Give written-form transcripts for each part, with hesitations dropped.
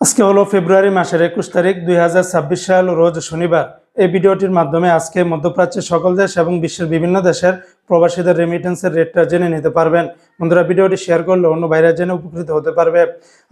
আজকে হলো ফেব্রুয়ারি মাসের 21 তারিখ 2026 সাল, রোজ শনিবার। এই ভিডিওটির মাধ্যমে আজকে মধ্যপ্রাচ্যের সকল দেশ এবং বিশ্বের বিভিন্ন দেশের প্রবাসীদের রেমিটেন্সের রেটটা জেনে নিতে পারবেন। বন্ধুরা, ভিডিওটি শেয়ার করলে অন্য বাইরে জেনে উপকৃত হতে পারবে।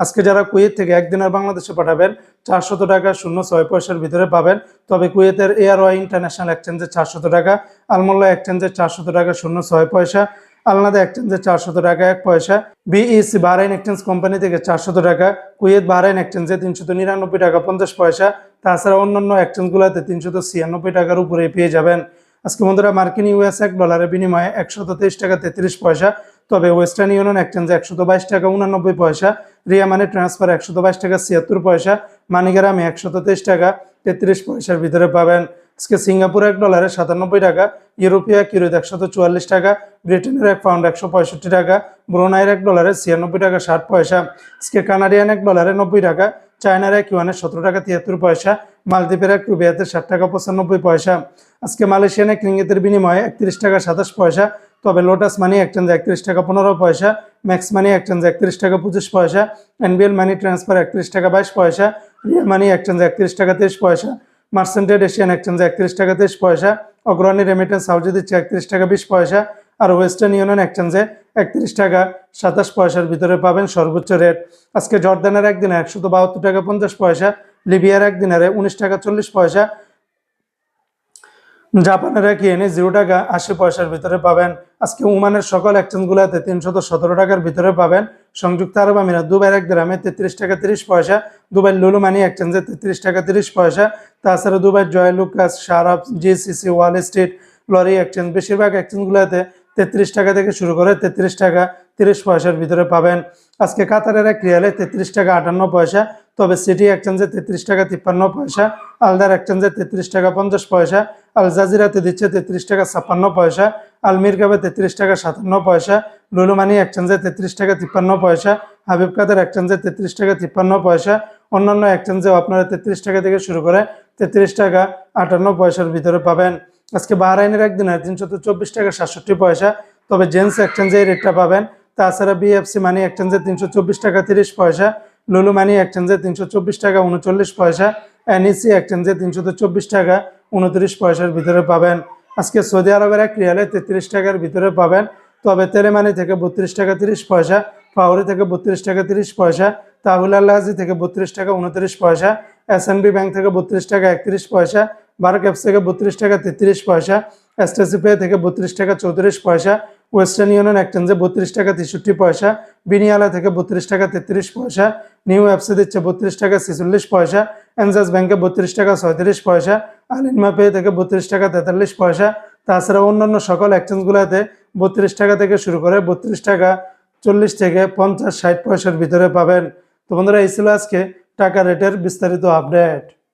আজকে যারা কুয়েত থেকে একদিনের বাংলাদেশে পাঠাবেন 400 টাকা 06 পয়সার ভিতরে পাবেন। তবে কুয়েতের এয়ারওয়াই ইন্টারন্যাশনাল এক্সচেঞ্জে 400 টাকা, আলমোল্লা এক্সচেঞ্জে 400 টাকা 06 পয়সা, আলনাদা এক্সচেঞ্জে 400 টাকা 1 পয়সা, বিইসি বাহরাইন এক্সচেঞ্জ কোম্পানি থেকে 400 টাকা, কুয়েত বাহরাইন এক্সচেঞ্জে 399 টাকা 50 পয়সা। তাছাড়া অন্যান্য এক্সচেঞ্জগুলোতে 396 টাকার উপরে পেয়ে যাবেন। আজকে বন্ধুরা, মার্কিন ইউএস $1 বিনিময়ে 123 টাকা 33 পয়সা। তবে ওয়েস্টার্ন ইউনিয়ন এক্সচেঞ্জে 122 টাকা 89 পয়সা, রিয়া মানি ট্রান্সফার 122 টাকা 76 পয়সা, মানিগ্রামে 123 টাকা 33 পয়সার ভিতরে পাবেন। আজকে সিঙ্গাপুর $1 97 টাকা, ইউরোপিয়া কিরোত 144 টাকা, ব্রিটেনের 1 পাউন্ড 165 টাকা, ব্রুনাইয়ের $1 96 টাকা 60 পয়সা। আজকে কানাডিয়ান $1 90 টাকা, চায়নার $1 17 টাকা 73 পয়সা, মালদ্বীপের রুপিয়াতে 60 টাকা 95 পয়সা। আজকে মালয়েশিয়ান রিঙ্গিতের বিনিময়ে 31 টাকা 27 পয়সা। তবে লোটাস মানি এক্সচেঞ্জে 31 টাকা 15 পয়সা, ম্যাক্স মানি এক্সচেঞ্জে 31 টাকা 25 পয়সা, এনবিএল মানি ট্রান্সফার 31 টাকা 22 পয়সা, রিয়া মানি এক্সচেঞ্জে 31 টাকা 23 পয়সা, মার্সেন্টেড এশিয়ান এক্সচেঞ্জে 31 টাকা 23 পয়সা, অগ্রণী রেমিটেন্স হাউজে দিচ্ছে 31 টাকা 20 পয়সা, আর ওয়েস্টার্ন ইউনিয়ন এক্সচেঞ্জে 31 টাকা 27 পয়সার ভিতরে পাবেন সর্বোচ্চ রেট। আজকে জর্দানের একদিনে 172 টাকা 50 পয়সা, লিবিয়ার একদিনারে 19 টাকা 40 পয়সা, জাপানের ইয়েনে 0 টাকা 80 পয়সার ভিতরে পাবেন। আজকে ওমানের সকল এক্সচেঞ্জগুলোতে 317 টাকার ভিতরে পাবেন। সংযুক্ত আরব আমিরাত দুবাইয়ের 1 দিরহামে 33 টাকা 30 পয়সা, দুবাই লুলু মানি এক্সচেঞ্জে 33 টাকা 30 পয়সা। তাছাড়া Dubai Joy Alukkas, Sharaf, GCC, wall street, Lari exchange, বেশিরভাগ এক্সচেঞ্জগুলোতে 33 টাকা থেকে শুরু করে 33 টাকা 30 পয়সার ভিতরে পাবেন। আজকে কাতারের 1 রিয়ালে 33 টাকা 58 পয়সা। তবে সিটি এক্সচেঞ্জে 33 টাকা 53 পয়সা, আলদার এক্সচেঞ্জে 33 টাকা 50 পয়সা, আল জাজিরাতে দিচ্ছে 33 টাকা 56 পয়সা, আলমিরকাবে 33 টাকা 57 পয়সা, লুলু মানি এক্সচেঞ্জে 33 টাকা 53 পয়সা, হাবিব কাদের এক্সচেঞ্জে 33 টাকা 53 পয়সা। অন্যান্য এক্সচেঞ্জেও আপনারা 33 টাকা থেকে শুরু করে 33 টাকা 58 পয়সার ভিতরে পাবেন। আজকে বাহরাইনের একদিনে 324 টাকা 67 পয়সা। তবে জেন্স এক্সচেঞ্জে এই রেটটা পাবেন। তাছাড়া বিএফসি মানি এক্সচেঞ্জে 324 টাকা 30 পয়সা, লুলু মানি এক্সচেঞ্জে 324 টাকা 39 পয়সা, এনইসি এক্সচেঞ্জে 324 টাকা 29 পয়সার ভিতরে পাবেন। আজকে সৌদি আরবের 1 রিয়ালে 33 টাকার ভিতরে পাবেন। তবে তেলেমানি থেকে 32 টাকা 30 পয়সা, ফাউরি থেকে 32 টাকা 30 পয়সা, তাহুল আল্লাহাজি থেকে 32 টাকা 29 পয়সা, এসএনবি ব্যাংক থেকে 32 টাকা 31 পয়সা, বারক অ্যাপস থেকে 32 টাকা 33 পয়সা, এসটিসি পে থেকে 32 টাকা 34 পয়সা, ওয়েস্টার্ন ইউনিয়ন এক্সচেঞ্জে 32 টাকা 63 পয়সা, বিনিয়ালা থেকে 32 টাকা 33 পয়সা, নিউ অ্যাপসে দিচ্ছে 32 টাকা 46 পয়সা, এনজাস ব্যাংকে 32 টাকা 37 পয়সা, আলিনমা পে থেকে 32 টাকা 43 পয়সা। তাছাড়া অন্যান্য সকল এক্সচেঞ্জগুলোতে 32 টাকা থেকে শুরু করে 32 টাকা 40 থেকে 50-60 পয়সার ভিতরে পাবেন। তো বন্ধুরা, এই ছিল আজকে টাকা রেটের বিস্তারিত আপডেট।